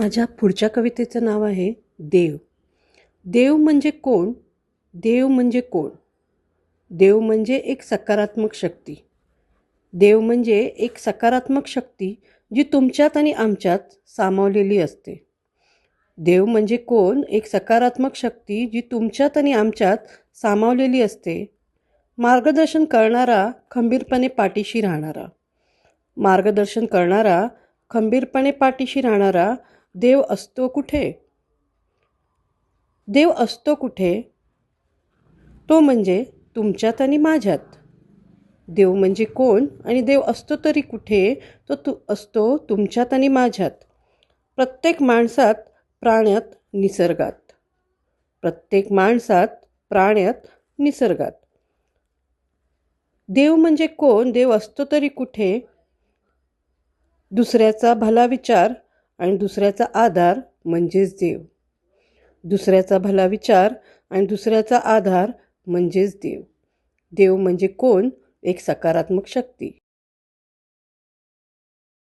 माझ्या पुढच्या कवितेचं नाव आहे देव. देव म्हणजे कोण? देव म्हणजे कोण? देव म्हणजे एक सकारात्मक शक्ती. देव म्हणजे एक सकारात्मक शक्ती जी तुमच्यात आणि आमच्यात सामावलेली असते. देव म्हणजे कोण? एक सकारात्मक शक्ती जी तुमच्यात आणि आमच्यात सामावलेली असते. मार्गदर्शन करणारा, खंबीरपणे पाठीशी राहणारा. मार्गदर्शन करणारा, खंबीरपणे पाठीशी राहणारा देव असतो कुठे? देव असतो कुठे? तो म्हणजे तुमच्यात आणि माझ्यात. देव म्हणजे कोण आणि देव असतो तरी कुठे? तो असतो तुमच्यात आणि माझ्यात. प्रत्येक माणसात, प्राण्यात, निसर्गात. प्रत्येक माणसात, प्राण्यात, निसर्गात. देव म्हणजे कोण? देव असतो तरी कुठे? दुसऱ्याचा भला विचार आणि दुसऱ्याचा आधार म्हणजेच देव. दुसऱ्याचा भला विचार आणि दुसऱ्याचा आधार म्हणजेच देव. देव म्हणजे कोण? एक सकारात्मक शक्ती.